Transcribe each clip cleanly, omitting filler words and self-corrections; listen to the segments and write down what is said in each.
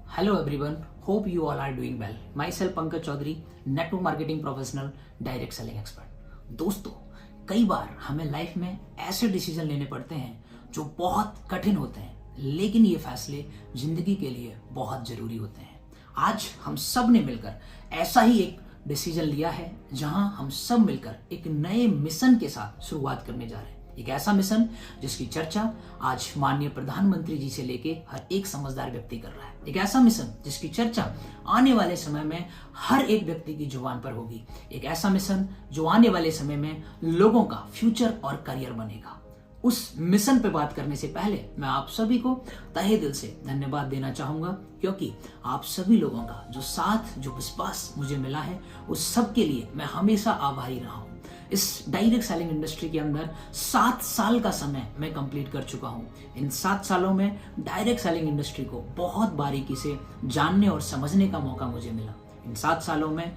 Hello everyone, hope you all are doing well. Myself Pankaj Chaudhary, network marketing professional, direct selling expert. दोस्तों, कई बार हमें life में ऐसे decision लेने पड़ते हैं जो बहुत कठिन होते हैं, लेकिन ये फैसले जिंदगी के लिए बहुत जरूरी होते हैं। आज हम सब ने मिलकर ऐसा ही एक डिसीजन लिया है जहां हम सब मिलकर एक नए मिशन के साथ शुरुआत करने जा रहे हैं। एक ऐसा मिशन जिसकी चर्चा आज माननीय प्रधानमंत्री जी से लेके हर एक समझदार व्यक्ति कर रहा है। एक ऐसा मिशन जिसकी चर्चा आने वाले समय में हर एक व्यक्ति की जुबान पर होगी। एक ऐसा मिशन जो आने वाले समय में लोगों का फ्यूचर और करियर बनेगा। उस मिशन पे बात करने से पहले मैं आप सभी को तहे दिल से धन्यवाद देना चाहूंगा, क्योंकि आप सभी लोगों का जो साथ, जो विश्वास मुझे मिला है, उस सब के लिए मैं हमेशा आभारी रहा हूं। इस डायरेक्ट सेलिंग इंडस्ट्री के अंदर 7 साल का समय मैं कंप्लीट कर चुका हूं। इन 7 सालों में डायरेक्ट सेलिंग इंडस्ट्री को बहुत बारीकी से जानने और समझने का मौका मुझे मिला। इन 7 सालों में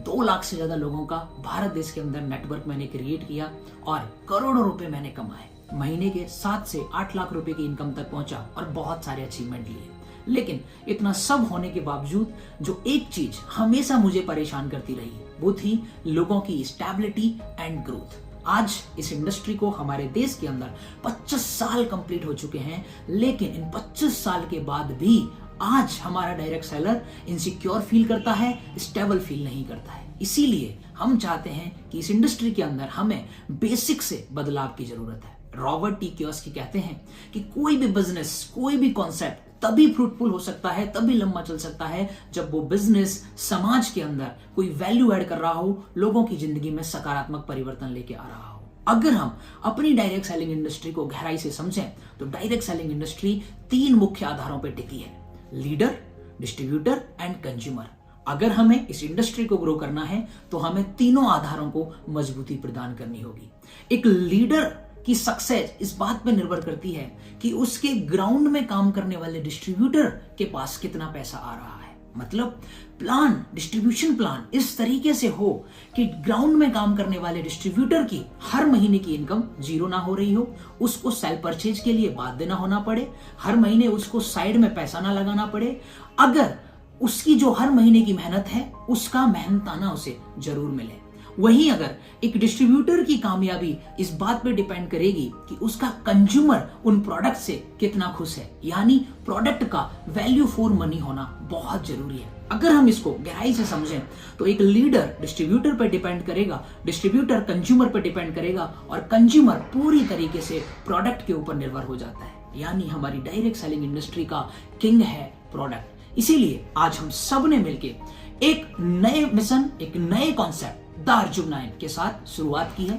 2 लाख से ज्यादा लोगों का भारत देश के अंदर नेटवर्क मैंने क्रिएट किया और करोड़ों रुपए मैंने कमाए। महीने के 7 से 8 लाख रुपए की इनकम तक पहुंचा और बहुत सारे अचीवमेंट लिए। लेकिन इतना सब होने के बावजूद जो एक चीज हमेशा मुझे परेशान करती रही, वो थी लोगों की स्टेबिलिटी एंड ग्रोथ। आज इस इंडस्ट्री को हमारे देश के अंदर 25 साल कंप्लीट हो चुके हैं, लेकिन इन 25 साल के बाद भी आज हमारा डायरेक्ट सेलर इनसिक्योर फील करता है, स्टेबल फील नहीं करता है। इसीलिए हम चाहते हैं कि इस इंडस्ट्री के अंदर हमें बेसिक से बदलाव की जरूरत है। रॉबर्ट टी कियोसाकी कहते हैं कि कोई भी बिजनेस, कोई भी कॉन्सेप्ट तभी फ्रूटफुल हो सकता है, तभी लंबा चल सकता है जब वो बिजनेस समाज के अंदर कोई वैल्यू ऐड कर रहा हो, लोगों की जिंदगी में सकारात्मक परिवर्तन लेके आ रहा हो। अगर हम अपनी डायरेक्ट सेलिंग इंडस्ट्री को गहराई से समझें तो डायरेक्ट सेलिंग इंडस्ट्री 3 मुख्य आधारों पर टिकी है: लीडर, डिस्ट्रीब्यूटर एंड कंज्यूमर। अगर हमें इस इंडस्ट्री को ग्रो करना है तो हमें तीनों आधारों को मजबूती प्रदान करनी होगी। एक लीडर की सक्सेस इस बात पर निर्भर करती है कि उसके ग्राउंड में काम करने वाले डिस्ट्रीब्यूटर के पास कितना पैसा आ रहा है। मतलब प्लान, डिस्ट्रीब्यूशन प्लान इस तरीके से हो कि ग्राउंड में काम करने वाले डिस्ट्रीब्यूटर की हर महीने की इनकम 0 ना हो रही हो, उसको सेल परचेज के लिए बाद देना होना पड़े, हर महीने उसको साइड में पैसा ना लगाना पड़े। अगर उसकी जो हर महीने की मेहनत है उसका मेहनताना उसे जरूर मिले। वहीं अगर एक डिस्ट्रीब्यूटर की कामयाबी इस बात पे डिपेंड करेगी कि उसका कंज्यूमर उन प्रोडक्ट से कितना खुश है, यानी प्रोडक्ट का वैल्यू फॉर मनी होना बहुत जरूरी है। अगर हम इसको गहराई से समझें तो एक लीडर डिस्ट्रीब्यूटर पर डिपेंड करेगा, डिस्ट्रीब्यूटर कंज्यूमर पर डिपेंड करेगा और कंज्यूमर पूरी तरीके से प्रोडक्ट के ऊपर निर्भर हो जाता है। यानी हमारी डायरेक्ट सेलिंग इंडस्ट्री का किंग है प्रोडक्ट। इसीलिए आज हम सब ने मिलकर एक नए मिशन, एक नए कॉन्सेप्ट दार्जुनाइन के साथ शुरुआत की है।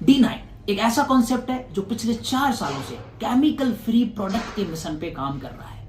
D9 एक ऐसा कॉन्सेप्ट है जो पिछले 4 सालों से केमिकल फ्री प्रोडक्ट के मिशन पे काम कर रहा है।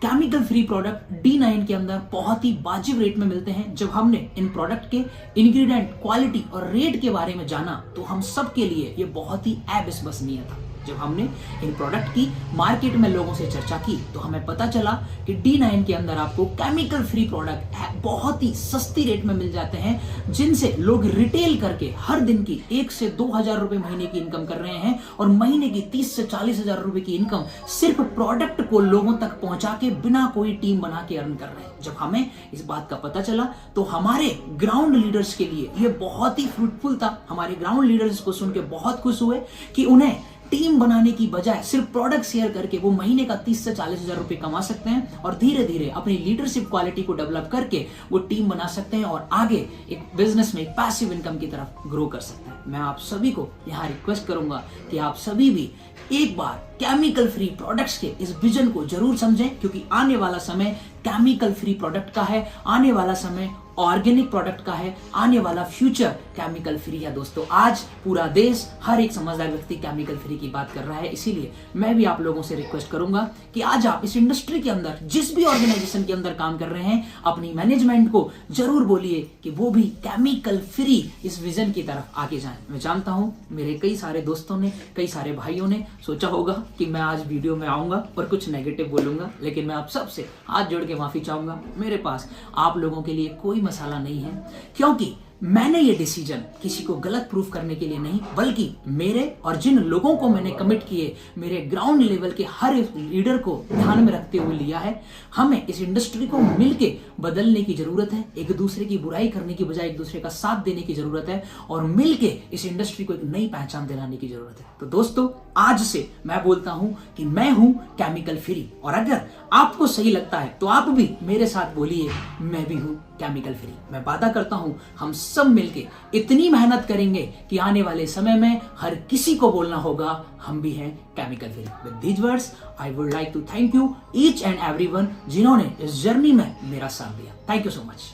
केमिकल फ्री प्रोडक्ट D9 के अंदर बहुत ही वाजिब रेट में मिलते हैं। जब हमने इन प्रोडक्ट के इंग्रेडिएंट, क्वालिटी और रेट के बारे में जाना तो हम सब के लिए ये बहुत ही अविश्वसनीय था। जब हमने इन प्रोडक्ट की मार्केट में लोगों से चर्चा की तो हमें पता चला कि D9 के अंदर आपको केमिकल फ्री प्रोडक्ट बहुत ही सस्ती रेट में मिल जाते हैं, जिनसे लोग रिटेल करके हर दिन की 1 से 2 हजार रुपए महीने की इनकम कर रहे हैं और महीने की 30 से 40 हजार रुपए की इनकम सिर्फ प्रोडक्ट को लोगों तक पहुंचा के बिना कोई टीम बना के अर्न कर रहे हैं। जब हमें इस बात का पता चला तो हमारे ग्राउंड लीडर्स के लिए यह बहुत ही फ्रूटफुल था। हमारे ग्राउंड लीडर्स को सुन के बहुत खुश हुए कि उन्हें टीम बनाने की बजाय सिर्फ प्रोडक्ट शेयर करके वो महीने का 30 से 40 हजार रुपए कमा सकते हैं और धीरे धीरे अपनी लीडरशिप क्वालिटी को डेवलप करके वो टीम बना सकते हैं और आगे एक बिजनेस में एक पैसिव इनकम की तरफ ग्रो कर सकते हैं। मैं आप सभी को यहाँ रिक्वेस्ट करूंगा कि आप सभी भी एक बार केमिकल फ्री प्रोडक्ट्स के इस विजन को जरूर समझें, क्योंकि आने वाला समय केमिकल फ्री प्रोडक्ट का है, आने वाला समय ऑर्गेनिक प्रोडक्ट का है, आने वाला फ्यूचर केमिकल फ्री है। दोस्तों, आज पूरा देश, हर एक समझदार व्यक्ति केमिकल फ्री की बात कर रहा है। इसीलिए मैं भी आप लोगों से रिक्वेस्ट करूंगा कि आज आप इस इंडस्ट्री के अंदर, जिस भी ऑर्गेनाइजेशन के अंदर काम कर रहे हैं, अपनी मैनेजमेंट को जरूर बोलिए कि वो भी केमिकल फ्री इस विजन की तरफ आगे जाएं। मैं जानता हूं मेरे कई सारे दोस्तों ने, कई सारे भाइयों ने सोचा होगा कि मैं आज वीडियो में आऊंगा और कुछ नेगेटिव बोलूंगा, लेकिन मैं आप सबसे हाथ जोड़ के माफी चाहूंगा। मेरे पास आप लोगों के लिए कोई मसाला नहीं है, क्योंकि मैंने ये डिसीजन किसी को गलत प्रूफ करने के लिए नहीं, बल्कि मेरे और जिन लोगों को मैंने कमिट किए, मेरे ग्राउंड लेवल के हर लीडर को ध्यान में रखते हुए लिया है। हमें इस इंडस्ट्री को मिलके बदलने की जरूरत है, एक दूसरे की बुराई करने की बजाय एक दूसरे का साथ देने की जरूरत है और मिलके इस इंडस्ट्री को एक नई पहचान दिलाने की जरूरत है। तो दोस्तों, आज से मैं बोलता हूं कि मैं हूं केमिकल फ्री, और अगर आपको सही लगता है तो आप भी मेरे साथ बोलिए, मैं भी हूं केमिकल फ्री। मैं वादा करता हूं हम सब मिलके इतनी मेहनत करेंगे कि आने वाले समय में हर किसी को बोलना होगा, हम भी हैं chemical free. With these words I would like to thank you each and everyone जिन्होंने इस जर्नी में मेरा साथ दिया। Thank you so much.